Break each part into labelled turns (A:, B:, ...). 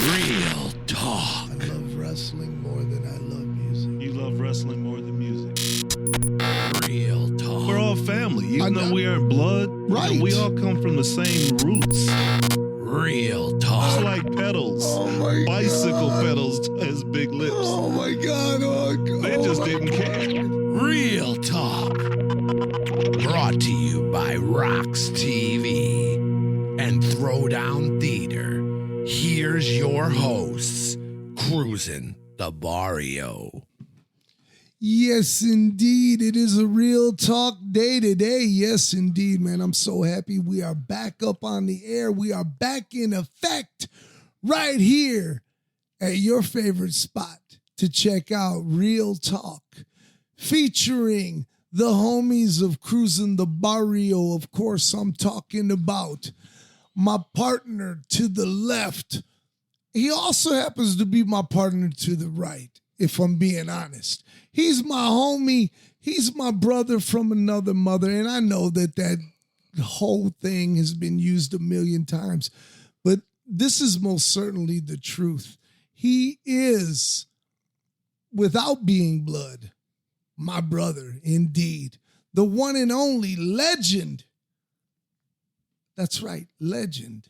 A: Real talk.
B: I love wrestling more than I love music.
C: You love wrestling more than music.
A: Real talk.
C: We're all family, even though we aren't blood.
B: Right.
C: We all come from the same roots.
A: Real
C: It's
A: talk.
C: like pedals.
B: Oh my
C: Bicycle
B: God.
C: pedals has big lips.
B: Oh my God, Huck.
C: They just didn't care.
A: Real talk. Brought to you by Roxxx TV and Throwdown Theater. Here's your hosts, Cruising the Barrio.
B: Yes, indeed. It is a real talk day today. Yes, indeed, man. I'm so happy we are back up on the air. We are back in effect right here at your favorite spot to check out Real Talk, featuring the homies of Cruising the Barrio. Of course, I'm talking about my partner to the left. He also happens to be my partner to the right, if I'm being honest. He's my homie. He's my brother from another mother. And I know that whole thing has been used a million times, but this is most certainly the truth. He is, without being blood, my brother, indeed. The one and only legend. That's right, legend.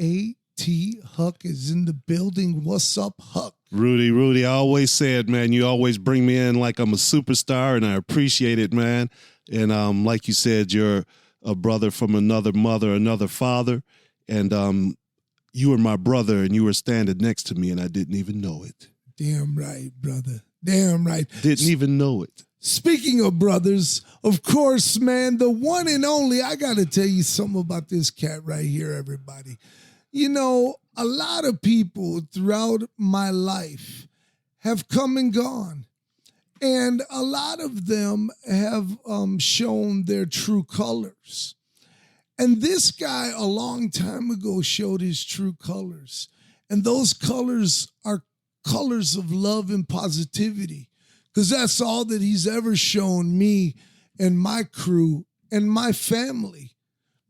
B: A.T. Huck is in the building. What's up, Huck?
C: Rudy, I always said, man, you always bring me in like I'm a superstar, and I appreciate it, man. And like you said, you're a brother from another mother, another father, and you were my brother, and you were standing next to me, and I didn't even know it.
B: Damn right, brother. Damn right.
C: Didn't even know it.
B: Speaking of brothers, of course, man, the one and only, I got to tell you something about this cat right here, everybody. You know, a lot of people throughout my life have come and gone, and a lot of them have shown their true colors. And this guy a long time ago showed his true colors, and those colors are colors of love and positivity, because that's all that he's ever shown me and my crew and my family,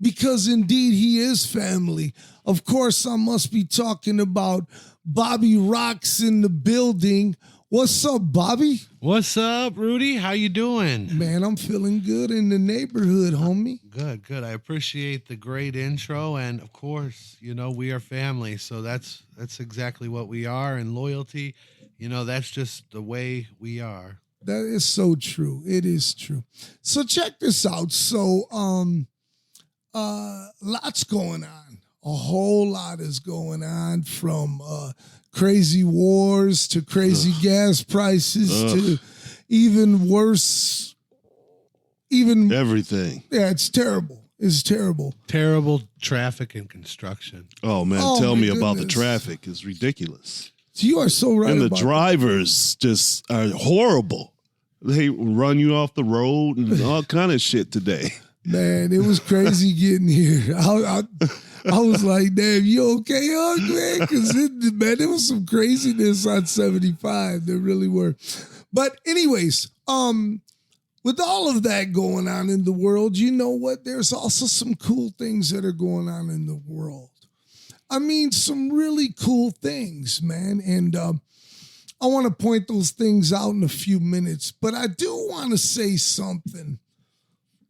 B: because indeed he is family. Of course, I must be talking about Bobby Roxxx in the building. What's up, Bobby?
D: What's up, Rudy? How you doing?
B: Man, I'm feeling good in the neighborhood, homie.
D: Good. I appreciate the great intro, and of course, you know, we are family, so that's exactly what we are, and loyalty, you know, that's just the way we are.
B: That is so true. It is true. So check this out. So, lots going on. A whole lot is going on, from crazy wars to crazy gas prices to even worse,
C: Everything.
B: Yeah, it's terrible. It's terrible.
D: Terrible traffic and construction.
C: Oh, man,
B: Oh,
C: tell
B: my
C: me about the
B: goodness.
C: traffic. It's ridiculous.
B: You are so right
C: And the
B: about
C: drivers just are horrible. They run you off the road and all kind of shit today.
B: that. Man, it was crazy getting here. I was like, damn, you okay, Huck, man? Because, man, there was some craziness on 75. There really were. But anyways, with all of that going on in the world, you know what? There's also some cool things that are going on in the world. I mean, some really cool things, man. And I want to point those things out in a few minutes. But I do want to say something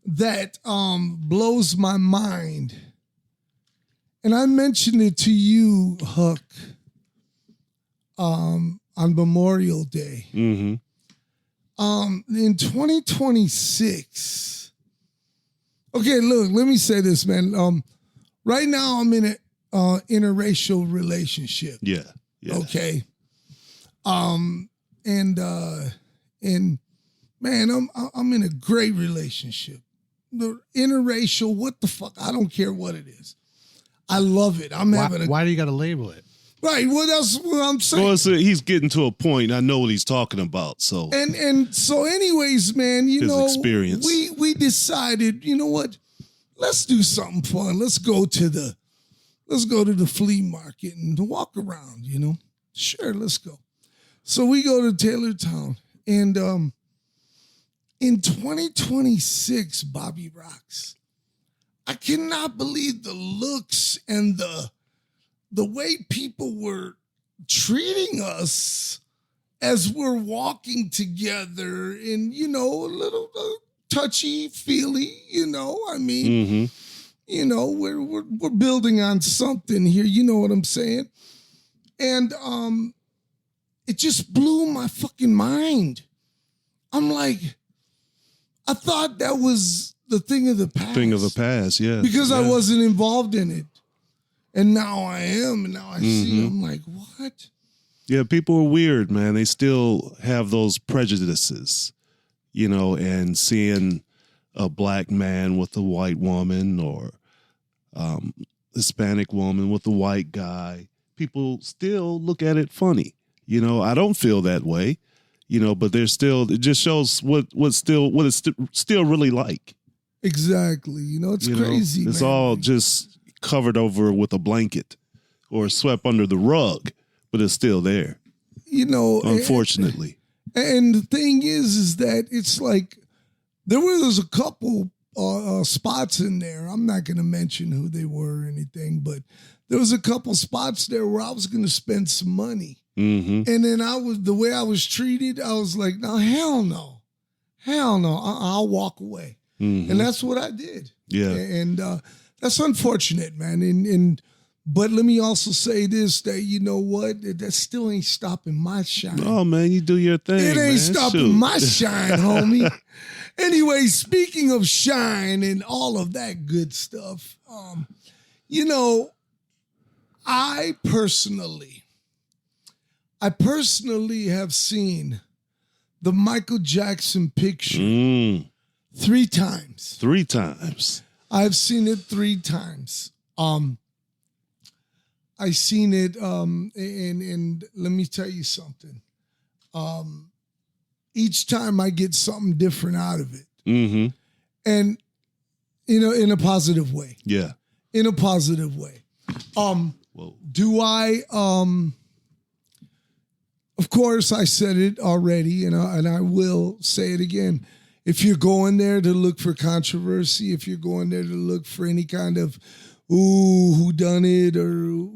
B: that blows my mind. And I mentioned it to you, Huck, on Memorial Day.
C: Mm-hmm.
B: In 2026. Okay, look, let me say this, man. Right now I'm in an interracial relationship.
C: Yeah.
B: Okay. And man, I'm in a great relationship. The interracial, what the fuck? I don't care what it is. I love it.
D: Why do you got to label it?
B: Right. Well, that's what I'm saying.
C: Well, he's getting to a point. I know what he's talking about. So
B: And so, anyways, man, you
C: His
B: know,
C: experience.
B: we decided, you know what? Let's do something fun. Let's go to the flea market and walk around. You know, sure, let's go. So we go to Taylortown, and in 2026, Bobby Roxxx, I cannot believe the looks and the way people were treating us as we're walking together and, a little touchy feely, I mean, we're building on something here. You know what I'm saying? And it just blew my fucking mind. I'm like, I thought that was the thing of the past.
C: Thing of the past, yeah.
B: Because I wasn't involved in it. And now I am. And now I see. I'm like, what?
C: Yeah, people are weird, man. They still have those prejudices, and seeing a black man with a white woman or Hispanic woman with a white guy. People still look at it funny. I don't feel that way, but there's still, it just shows what it's still really like.
B: Exactly. It's crazy.
C: It's
B: man.
C: all just covered over with a blanket or swept under the rug, but it's still there. Unfortunately.
B: And the thing is that it's like there was a couple spots in there. I'm not going to mention who they were or anything, but there was a couple spots there where I was going to spend some money. And then the way I was treated, I was like, no, hell no. I'll walk away. And that's what I did.
C: Yeah.
B: And that's unfortunate, man. But let me also say this, that you know what? That still ain't stopping my shine.
C: Oh, man, you do your thing,
B: It ain't stopping my shine, homie. Anyway, speaking of shine and all of that good stuff, I personally have seen the Michael Jackson picture 3 times.
C: 3 times.
B: I've seen it 3 times. I seen it, and let me tell you something. Each time I get something different out of it. And, in a positive way.
C: Yeah.
B: In a positive way. Do I, of course, I said it already, and I will say it again. If you're going there to look for controversy, if you're going there to look for any kind of, who done it, or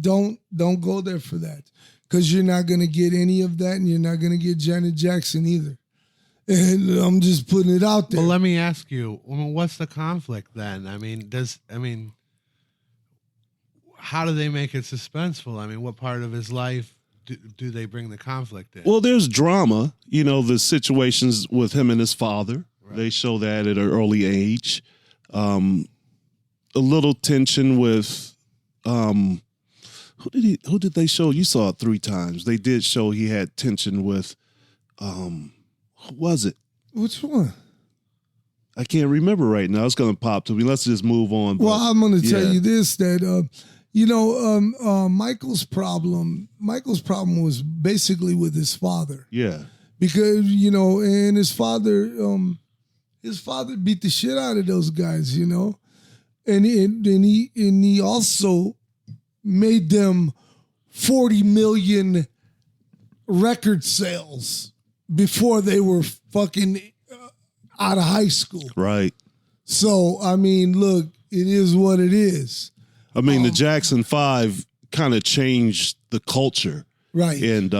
B: don't go there for that, because you're not going to get any of that, and you're not going to get Janet Jackson either. And I'm just putting it out there.
D: Well, let me ask you, what's the conflict then? How do they make it suspenseful? What part of his life do they bring the conflict in?
C: Well, there's drama, the situations with him and his father. Right. They show that at an early age. A little tension with, who did they show? You saw it 3 times. They did show he had tension with, who was it?
B: Which one?
C: I can't remember right now. It's going to pop to me. Let's just move on.
B: Well, I'm going to tell you this, that, Michael's problem was basically with his father.
C: Yeah.
B: Because, and his father beat the shit out of those guys, and he also made them 40 million record sales before they were fucking out of high school.
C: Right.
B: So, look, it is what it is.
C: The Jackson 5 kind of changed the culture.
B: Right.
C: And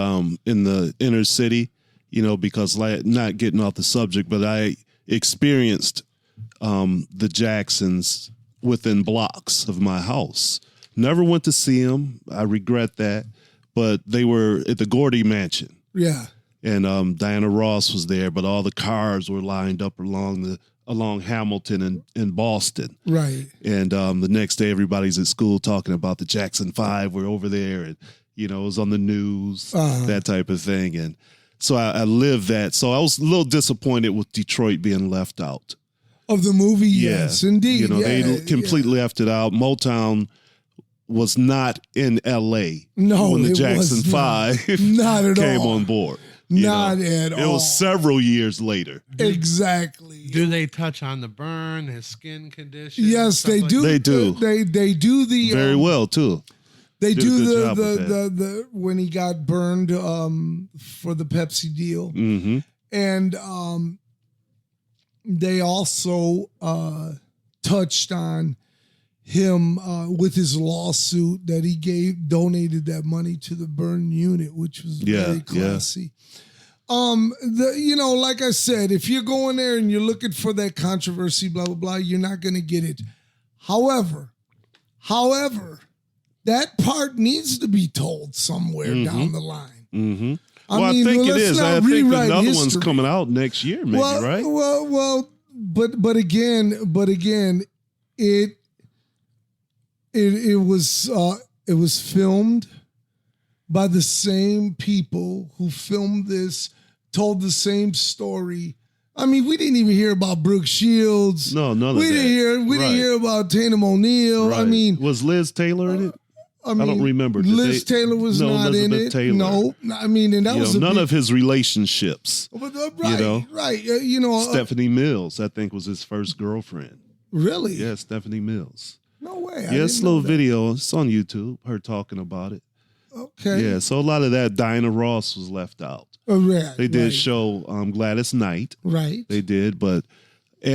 C: in the inner city, because not getting off the subject, but I experienced the Jacksons within blocks of my house. Never went to see them. I regret that. But they were at the Gordy Mansion.
B: Yeah.
C: And Diana Ross was there, but all the cars were lined up along Hamilton and Boston.
B: Right.
C: And the next day, everybody's at school talking about the Jackson 5. We're over there, and, it was on the news, that type of thing. And so I lived that. So I was a little disappointed with Detroit being left out.
B: Of the movie, yes, indeed.
C: They completely left it out. Motown was not in L.A. when the Jackson 5
B: not at
C: came
B: all.
C: on board.
B: Not at all.
C: It was several years later.
B: Exactly.
D: Do they touch on the burn, his skin condition?
B: Yes, they do.
C: They do.
B: They do the
C: very well too.
B: They
C: Did
B: do
C: a good job with
B: the when he got burned for the Pepsi deal, and they also touched on him with his lawsuit that he donated that money to the burn unit, which was very classy. Like I said, if you're going there and you're looking for that controversy, blah, blah, blah, you're not going to get it. However, that part needs to be told somewhere down the line.
C: Mm-hmm. I think it is. I think another one's coming out next year, maybe, right?
B: But again, it was filmed by the same people who filmed this, told the same story. I mean, we didn't even hear about Brooke Shields.
C: No, none of that.
B: We didn't hear about Tatum O'Neal.
C: Right.
B: I mean,
C: was Liz Taylor in it? I don't remember.
B: Liz Taylor was not in it.
C: Taylor.
B: No, I mean, and that was
C: none of his relationships.
B: Right.
C: Stephanie Mills, I think, was his first girlfriend.
B: Really?
C: Yeah, Stephanie Mills.
B: No way.
C: Yeah, it's a little video. It's on YouTube. Her talking about it.
B: Okay.
C: Yeah, so a lot of that. Diana Ross was left out.
B: Right.
C: They did show Gladys Knight.
B: Right.
C: They did, some of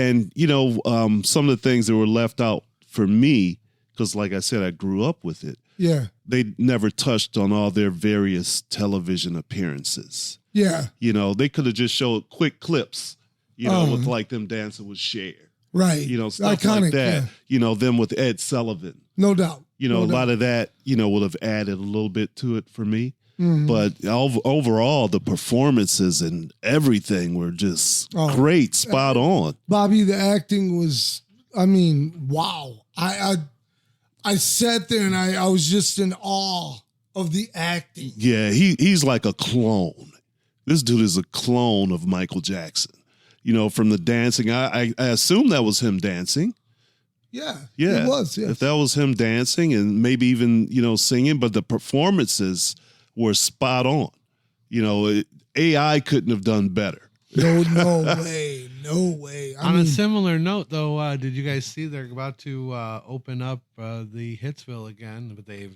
C: the things that were left out for me, because like I said, I grew up with it.
B: Yeah.
C: They never touched on all their various television appearances.
B: Yeah.
C: They could have just showed quick clips, with like them dancing with Cher.
B: Right.
C: Stuff iconic, like that. Yeah. Them with Ed Sullivan.
B: No doubt.
C: A lot of that, would have added a little bit to it for me. Mm-hmm. But overall, the performances and everything were just great, spot on.
B: Bobby, the acting was, wow. I sat there and I was just in awe of the acting.
C: Yeah, he's like a clone. This dude is a clone of Michael Jackson. From the dancing, I assume that was him dancing.
B: Yeah,
C: it
B: was. Yes.
C: If that was him dancing and maybe even singing, but the performances were spot on. AI couldn't have done better.
B: No way.
D: On a similar note, though, did you guys see they're about to open up the Hitsville again? But they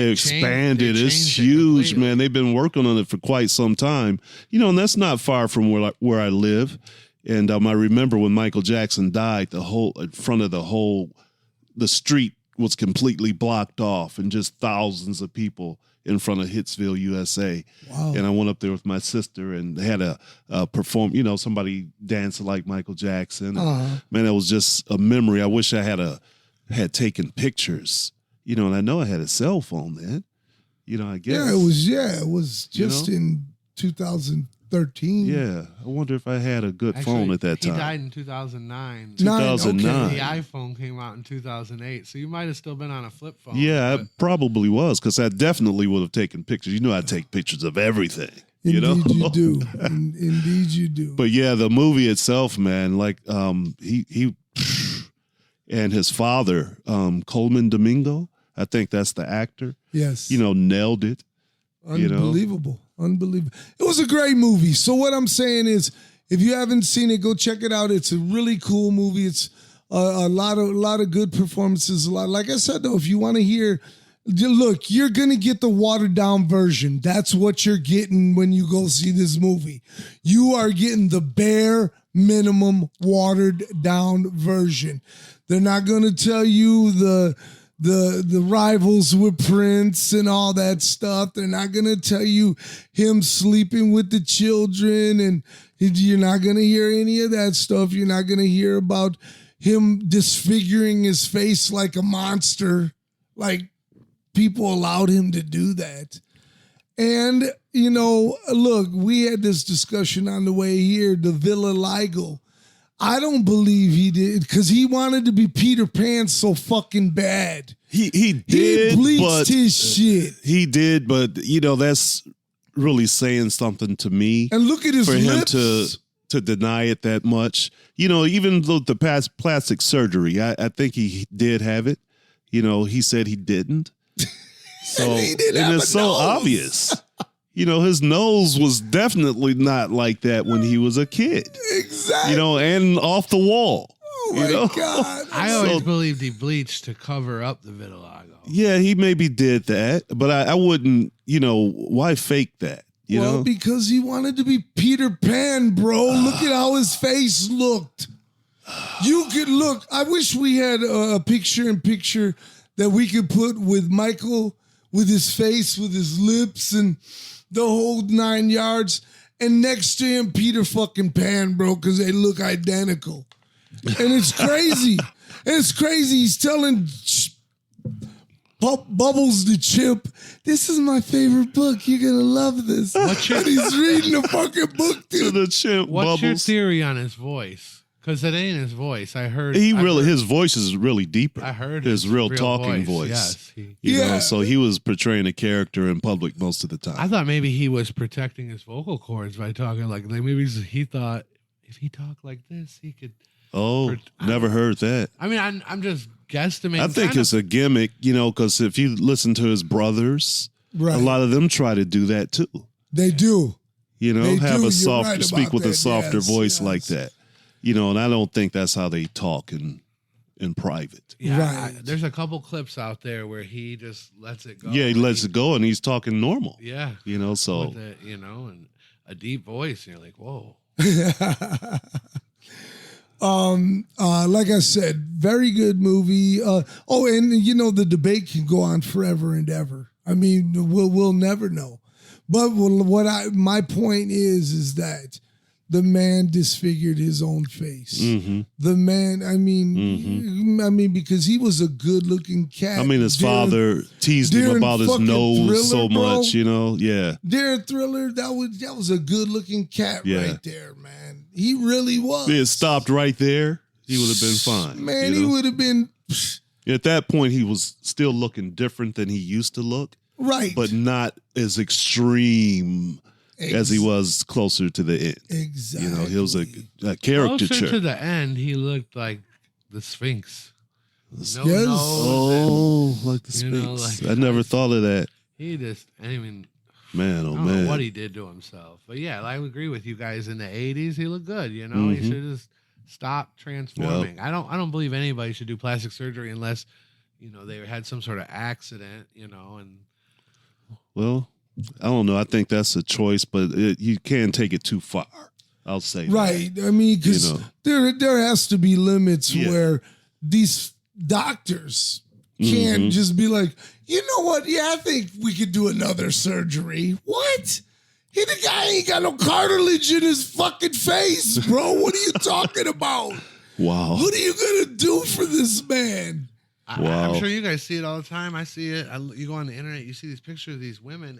C: expanded. It's huge, man. They've been working on it for quite some time. And that's not far from where I live. And I remember when Michael Jackson died, the whole in front of the street was completely blocked off, and just thousands of people in front of Hitsville, USA. Wow. And I went up there with my sister and had a perform, somebody dancing like Michael Jackson. Uh-huh. Man, it was just a memory. I wish I had taken pictures, and I know I had a cell phone then, I guess.
B: It was just in 2013.
C: Yeah. I wonder if I had a good phone at that time.
D: He died in 2009.
C: 2009.
D: The iPhone came out in 2008, so you might have still been on a flip phone.
C: Yeah, I probably was, because I definitely would have taken pictures. I take pictures of everything.
B: Indeed you do. Indeed you do.
C: But yeah, the movie itself, man, like he and his father, Coleman Domingo, I think that's the actor.
B: Yes.
C: Nailed it.
B: Unbelievable. Unbelievable. It was a great movie. So what I'm saying is, if you haven't seen it, go check it out. It's a really cool movie. It's a lot of good performances. Like I said, though, if you want to hear, look, you're going to get the watered down version. That's what you're getting when you go see this movie. You are getting the bare minimum watered down version. They're not going to tell you the rivals with Prince and all that stuff. They're not going to tell you him sleeping with the children, and you're not going to hear any of that stuff. You're not going to hear about him disfiguring his face like a monster, like people allowed him to do that. And, look, we had this discussion on the way here, the vitiligo. I don't believe he did, because he wanted to be Peter Pan so fucking bad.
C: He did.
B: He bleached his shit.
C: He did, but that's really saying something to me.
B: And look at his lips.
C: For him to deny it that much. Even though the past plastic surgery, I think he did have it. He said he didn't. So
B: and it's so
C: obvious. His nose was definitely not like that when he was a kid.
B: Exactly.
C: And off the wall.
B: Oh, my God.
D: I always believed he bleached to cover up the vitiligo.
C: Yeah, he maybe did that, but I wouldn't, why fake that?
B: Well, because he wanted to be Peter Pan, bro. Look at how his face looked. You could look. I wish we had a picture-in-picture that we could put with Michael, with his face, with his lips, and the whole 9 yards. And next to him, Peter fucking Pan, bro, because they look identical. And it's crazy. It's crazy. He's telling Bubbles the chimp, this is my favorite book. You're going to love this. And he's reading the fucking book
C: to the chimp.
D: What's your
C: Bubbles.
D: theory on his voice? Because it ain't his voice. I heard
C: His voice is really deeper.
D: I heard
C: his real talking voice.
D: Yes,
C: You know, so he was portraying a character in public most of the time.
D: I thought maybe he was protecting his vocal cords by talking like maybe he thought if he talked like this, he could.
C: Oh, never heard that.
D: I mean, I'm just guesstimating.
C: I think it's a gimmick, you know, because if you listen to his brothers, a lot of them try to do that too.
B: They do.
C: You know,
B: They
C: have
B: do.
C: a
B: You're right
C: speak
B: about
C: with a
B: that.
C: softer
B: Yes,
C: voice
B: yes.
C: like that. You know, and I don't think that's how they talk in private.
D: Yeah,
B: Right.
D: there's a couple clips out there where he just lets it go.
C: Yeah, he lets it go and he's talking normal.
D: Yeah,
C: You know, so
D: with it, and a deep voice, and you're like, whoa.
B: Like I said, very good movie. And the debate can go on forever and ever. I mean, we'll never know. But my point is that the man disfigured his own face.
C: Mm-hmm.
B: The man, I mean, because he was a good-looking cat.
C: I mean, his father teased him
B: during
C: about his
B: fucking
C: nose
B: Thriller,
C: so
B: bro.
C: much, you know. Yeah.
B: During Thriller, that was a good-looking cat right there, man. He really was.
C: If it stopped right there, he would have been fine.
B: Man,
C: you
B: he
C: know?
B: would have been
C: At that point, he was still looking different than he used to look,
B: right,
C: but not as extreme as he was closer to the end.
B: Exactly.
C: You know, he was a
D: Closer
C: caricature.
D: to the end, he looked like the Sphinx. No
B: Yes.
D: nose,
C: Oh, like the
D: You know,
C: Sphinx.
D: like-
C: I never thought of that.
D: he just, I mean,
C: Man, oh
D: I don't
C: man.
D: know what he did to himself. But yeah, I would agree with you guys. In the 80s, he looked good. You know, he
C: Mhm.
D: should just stop transforming. I don't believe anybody should do plastic surgery unless, they had some sort of accident, and
C: Well, I don't know. I think that's a choice, but you can't take it too far. I'll say that.
B: right. I mean, because there has to be limits
C: Yeah.
B: where these doctors can't just be like, you know what? Yeah, I think we could do another surgery. What? The guy ain't got no cartilage in his fucking face, bro. What are you talking about?
C: Wow.
B: What are you gonna do for this man?
C: Wow.
D: I'm sure you guys see it all the time. I see it. You go on the internet, you see these pictures of these women.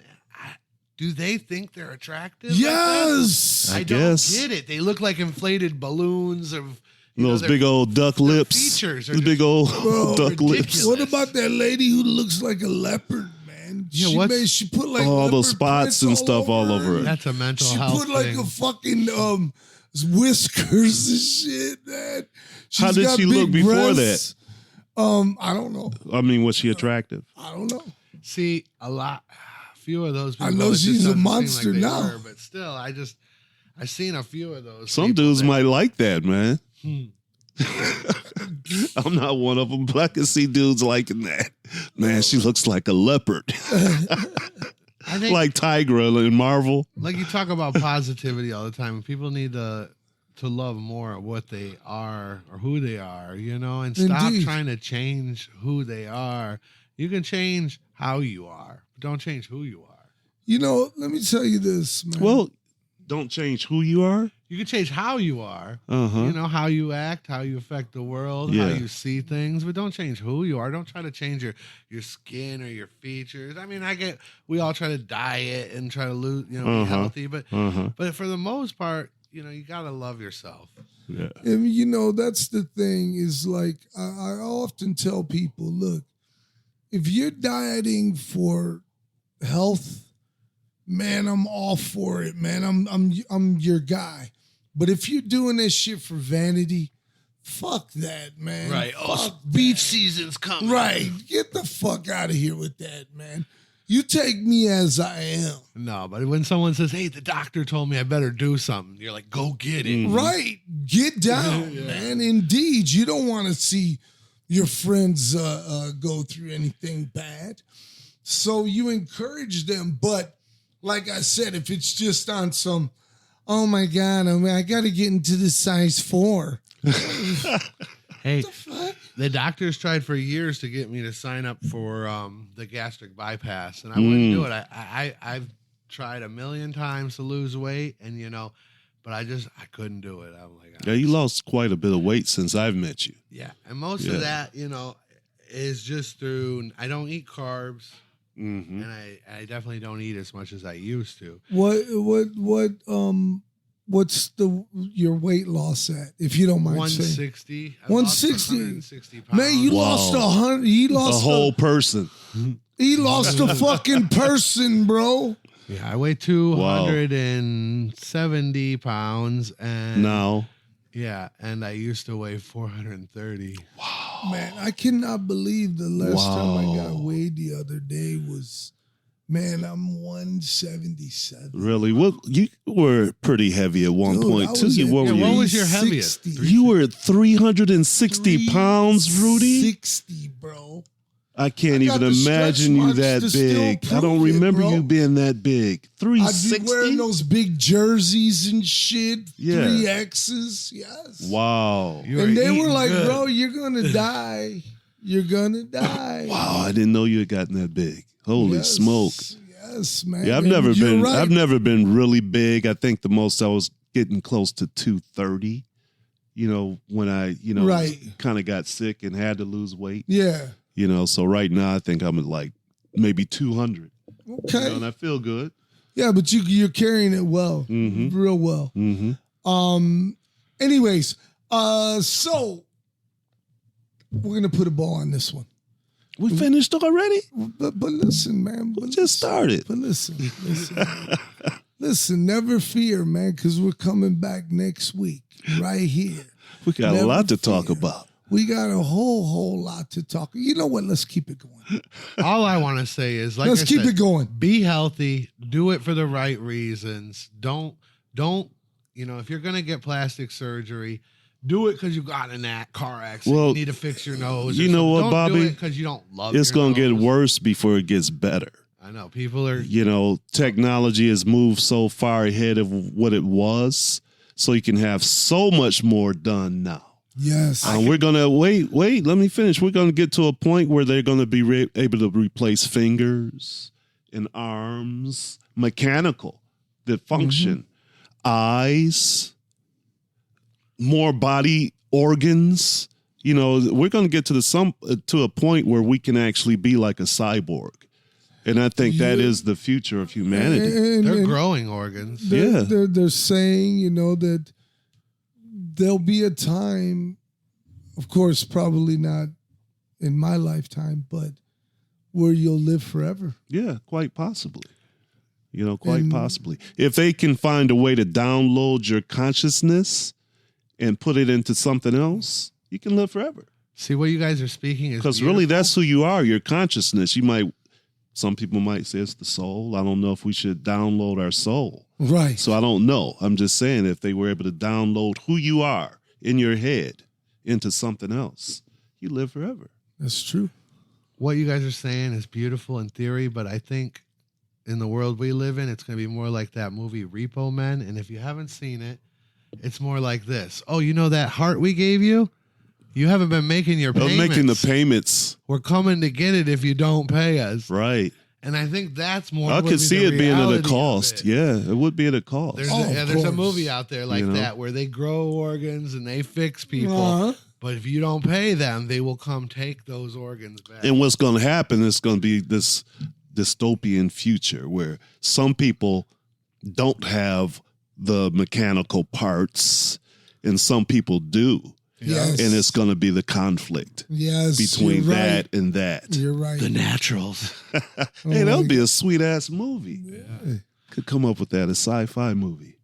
D: Do they think they're attractive? like
B: Yes.
D: this?
C: I
D: I
C: guess.
D: don't get it. They look like inflated balloons of
C: Those
D: their
C: big old duck lips.
D: features are
C: Those big old
B: Bro,
C: duck lips.
D: ridiculous.
B: What about that lady who looks like a leopard, man?
D: Yeah,
B: She put like
C: All those
B: leopard
C: spots
B: prints
C: and stuff all over her.
D: That's a mental
B: She
D: health
B: put like
D: thing.
B: a fucking whiskers and shit, man.
C: How
B: She's
C: did
B: got
C: she look
B: big
C: before
B: breasts. I don't know.
C: I mean, was she attractive?
B: I don't know.
D: See, few of those people.
B: I know
D: it just
B: she's a
D: doesn't seem
B: monster
D: like they
B: now.
D: were, but still, I've seen a few of those.
C: Some
D: people
C: dudes
D: that-
C: might like that, man. I'm not one of them, but I can see dudes liking that. Man, she looks like a leopard.
D: I think,
C: Like Tigra in Marvel.
D: like you talk about positivity all the time, and people need to love more of what they are or who they are, and stop
B: Indeed.
D: trying to change who they are. You can change how you are, but don't change who you are.
B: Let me tell you this, man.
C: Well, don't change who you are.
D: You can change how you are.
C: Uh-huh.
D: How you act, how you affect the world, how
C: Yeah.
D: you see things, but don't change who you are. Don't try to change your skin or your features. I mean, we all try to diet and try to lose, be healthy, but
C: Uh-huh.
D: but for the most part, you gotta love yourself.
C: Yeah.
B: And that's the thing is like I often tell people, look, if you're dieting for health, man, I'm all for it, man. I'm your guy. But if you're doing this shit for vanity, fuck that, man. Fuck
D: beach season's coming.
B: right. Get the fuck out of here with that, man. You take me as I am.
D: No, but when someone says, "Hey, the doctor told me I better do something," you're like, "Go get it."
B: Right. Get down, man. Indeed. You don't want to see your friends go through anything bad. So you encourage them. But like I said, if it's just on some, oh my God, I got to get into the size 4.
D: Hey, the doctors tried for years to get me to sign up for the gastric bypass, and I wouldn't do it. I've tried a million times to lose weight, and but I couldn't do it. I'm like,
C: Yeah, you lost quite a bit of weight since I've met you.
D: yeah, and most of that, is just through. I don't eat carbs,
C: Mm-hmm.
D: and I definitely don't eat as much as I used to.
B: What's your weight loss at, if you don't mind saying?
D: 160.
B: 160.
D: 160 pounds.
B: Man, you lost 100. He
C: A
B: lost
C: whole person.
B: He lost a fucking person, bro.
D: Yeah, I weigh 270 pounds, and
C: Now,
D: yeah, and I used to weigh 430.
B: Man, I cannot believe the last time I got weighed the other day was, man, I'm 177.
C: really? Well, you were pretty heavy at one
B: Dude,
C: point
B: I
C: too.
B: was
C: You
B: at
C: what were
D: what
C: you?
D: was your heaviest?
B: 360.
C: You were at 360 pounds, Rudy.
B: 60, bro.
C: I can't
B: I got
C: even
B: the stretch
C: imagine you
B: marks
C: that
B: to still
C: big. I don't
B: prove it,
C: remember
B: bro.
C: you being that big.
B: I'd be
C: 360.
B: wearing those big jerseys and shit.
C: Yeah.
B: 3Xs. Yes.
C: Wow.
D: You
B: And they were
D: eating
B: like,
D: good.
B: bro, you're going to die. You're going to die.
C: Wow, I didn't know you had gotten that big. Holy
B: Yes.
C: smoke.
B: Yes, man.
C: Yeah, I've
B: And
C: never
B: you're
C: been
B: right.
C: I've never been really big. I think the most I was getting close to 230. When I,
B: Right.
C: kind of got sick and had to lose weight.
B: Yeah.
C: So right now I think I'm at like maybe 200.
B: Okay.
C: And I feel good.
B: Yeah, but you're carrying it well.
C: Mhm.
B: Real well.
C: Mm-hmm.
B: Anyways, so we're going to put a ball on this one.
C: We finished already?
B: But listen, man.
C: We just started.
B: But listen. Listen, never fear, man, because we're coming back next week right here.
C: We got
B: Never
C: a lot to talk
B: fear.
C: about.
B: We got a whole lot to talk. You know what? Let's keep it going.
D: All I want to say is, like
B: Let's
D: I
B: keep
D: said,
B: it going.
D: be healthy, do it for the right reasons. Don't, if you're going to get plastic surgery, do it because you got in that car accident.
C: Well,
D: you need to fix your nose.
C: you know what,
D: Don't
C: Bobby?
D: do it because you don't love
C: It's
D: your
C: going to get
D: nose.
C: worse before it gets better.
D: I know. People are.
C: Technology has moved so far ahead of what it was, so you can have so much more done now.
B: Yes.
C: We're going to wait, let me finish. We're going to get to a point where they're going to be able to replace fingers and arms, mechanical, that function, eyes, more body organs. We're going to get to a point where we can actually be like a cyborg. And I think that is the future of humanity.
D: They're growing organs.
B: They're saying, that there'll be a time, of course, probably not in my lifetime, but where you'll live forever.
C: Yeah, quite possibly. Quite possibly. If they can find a way to download your consciousness and put it into something else, you can live forever.
D: See, what you guys are speaking is
C: Because really, that's who you are, your consciousness. Some people might say it's the soul. I don't know if we should download our soul.
B: Right.
C: So I don't know. I'm just saying if they were able to download who you are in your head into something else, you live forever.
B: That's true.
D: what you guys are saying is beautiful in theory, but I think in the world we live in, it's going to be more like that movie Repo Men. And if you haven't seen it, it's more like this. Oh, you know that heart we gave you? You haven't been making your payments.
C: Making the payments.
D: We're coming to get it if you don't pay us.
C: Right.
D: And I think that's more.
C: I could see it being at a
D: reality of
C: cost.
D: it.
C: Yeah, it would be at a cost.
D: There's,
B: of
D: there's a
B: course.
D: movie out there like
C: You know?
D: that where they grow organs and they fix people.
B: Uh-huh.
D: But if you don't pay them, they will come take those organs back.
C: And what's going to happen is going to be this dystopian future where some people don't have the mechanical parts and some people do.
B: Yes.
C: And it's going to be the conflict
B: Yes,
C: between
B: you're right.
C: that and that.
B: You're right.
D: the naturals.
C: Hey, that would be a sweet ass movie. Yeah. Could come up with that, a sci-fi movie.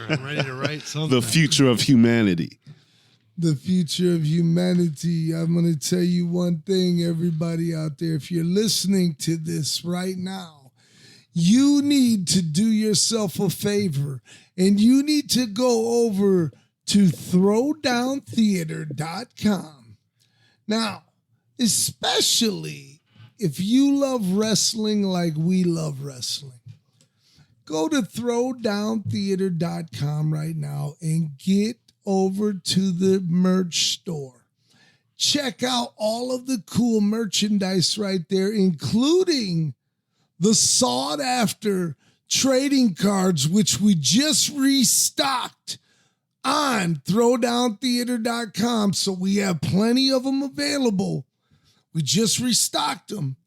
D: I'm ready to write something.
C: The future of humanity.
B: The future of humanity. I'm going to tell you one thing, everybody out there. If you're listening to this right now, you need to do yourself a favor and you need to go over to throwdowntheater.com. Now, especially if you love wrestling like we love wrestling, go to throwdowntheater.com right now and get over to the merch store. Check out all of the cool merchandise right there, including the sought after trading cards, which we just restocked on throwdowntheater.com. So we have plenty of them available. We just restocked them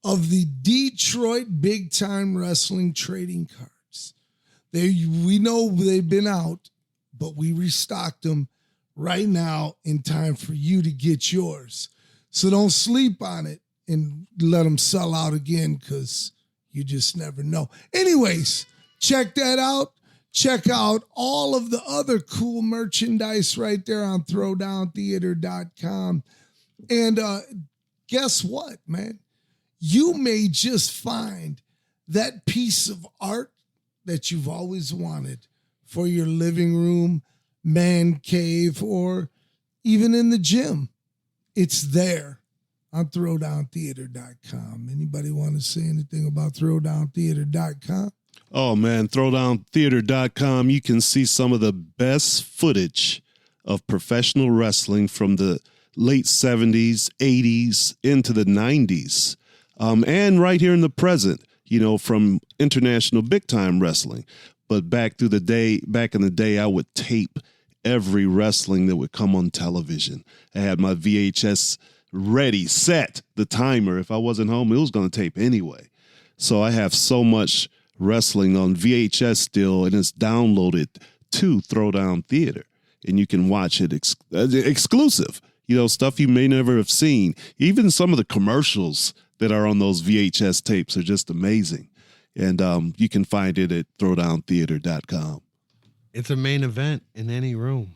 B: of the Detroit Big Time Wrestling trading cards. We know they've been out, but we restocked them right now in time for you to get yours. So don't sleep on it and let them sell out again, because you just never know. Anyways, check that out. Check out all of the other cool merchandise right there on throwdowntheater.com. And guess what, man? You may just find that piece of art that you've always wanted for your living room, man cave, or even in the gym. It's there on throwdowntheater.com. Anybody want to say anything about throwdowntheater.com?
C: Oh, man, throwdowntheater.com. You can see some of the best footage of professional wrestling from the late 70s, 80s, into the 90s. And right here in the present, from international big-time wrestling. But back in the day, I would tape every wrestling that would come on television. I had my VHS ready, set, the timer. If I wasn't home, it was going to tape anyway. So I have so much wrestling on VHS still, and it's downloaded to Throwdown Theater, and you can watch it exclusive. Stuff you may never have seen. Even some of the commercials that are on those VHS tapes are just amazing. And you can find it at throwdowntheater.com.
D: It's a main event in any room,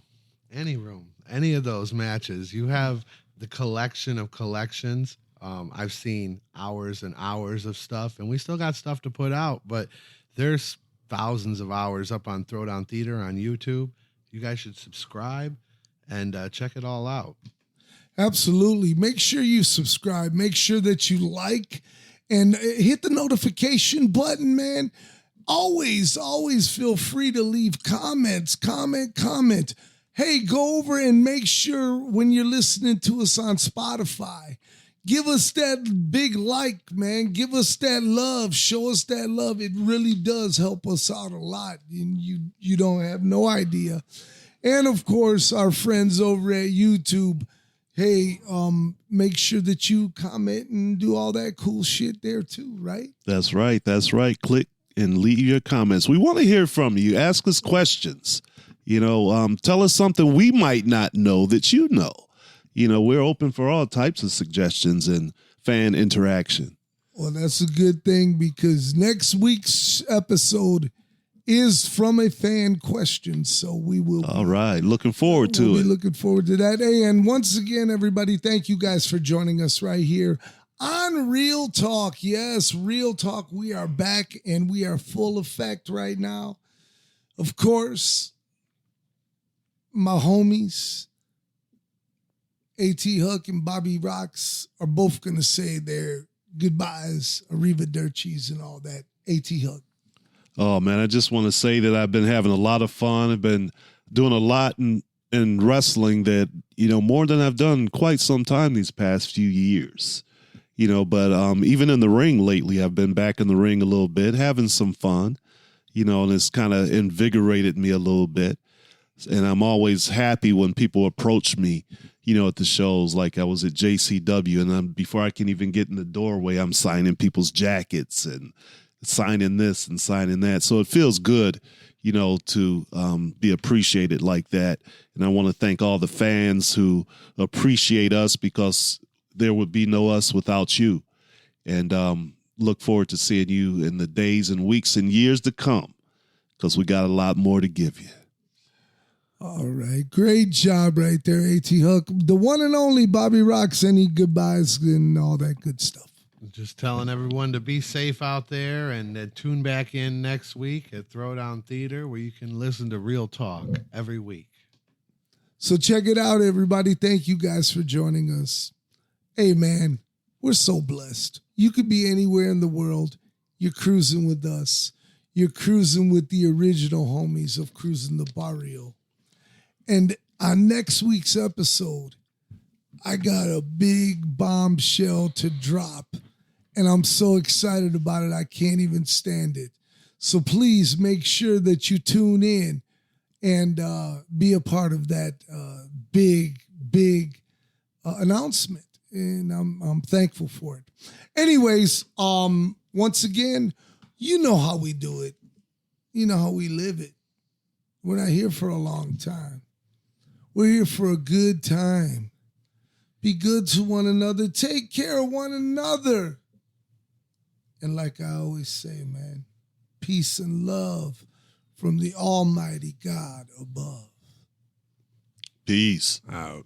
D: any of those matches. You have the collection of collections. I've seen hours and hours of stuff, and we still got stuff to put out, but there's thousands of hours up on Throwdown Theater on YouTube. You guys should subscribe and check it all out.
B: Absolutely. Make sure you subscribe. Make sure that you like and hit the notification button, man. Always feel free to leave comments. Comment. Hey, go over and make sure when you're listening to us on Spotify, give us that big like, man. Give us that love. Show us that love. It really does help us out a lot. And you don't have no idea. And of course, our friends over at YouTube, hey, make sure that you comment and do all that cool shit there too, right?
C: That's right. Click and leave your comments. We want to hear from you. Ask us questions. Tell us something we might not know that you know. We're open for all types of suggestions and fan interaction.
B: Well, that's a good thing, because next week's episode is from a fan question. So we will.
C: All right. Looking forward to it.
B: Looking forward to that. Hey, and once again, everybody, thank you guys for joining us right here on Real Talk. Yes, Real Talk. We are back and we are full effect right now. Of course, my homies, A.T. Huck and Bobby Roxxx, are both going to say their goodbyes, arrivedercis and all that. A.T. Huck.
C: Oh, man, I just want to say that I've been having a lot of fun. I've been doing a lot in wrestling that, more than I've done in quite some time these past few years. But even in the ring lately, I've been back in the ring a little bit, having some fun, and it's kind of invigorated me a little bit. And I'm always happy when people approach me, at the shows. Like I was at JCW, and before I can even get in the doorway, I'm signing people's jackets and signing this and signing that. So it feels good, to be appreciated like that. And I want to thank all the fans who appreciate us, because there would be no us without you. And look forward to seeing you in the days and weeks and years to come, because we got a lot more to give you.
B: All right. Great job right there, A.T. Huck. The one and only Bobby Roxxx. Any goodbyes and all that good stuff?
D: Just telling everyone to be safe out there, and tune back in next week at Throwdown Theater, where you can listen to Real Talk every week.
B: So check it out, everybody. Thank you guys for joining us. Hey, man, we're so blessed. You could be anywhere in the world. You're cruising with us. You're cruising with the original homies of Cruising the Barrio. And on next week's episode, I got a big bombshell to drop. And I'm so excited about it, I can't even stand it. So please make sure that you tune in and be a part of that big announcement. And I'm thankful for it. Anyways, once again, you know how we do it. You know how we live it. We're not here for a long time. We're here for a good time. Be good to one another. Take care of one another. And like I always say, man, peace and love from the Almighty God above.
C: Peace.
A: Out.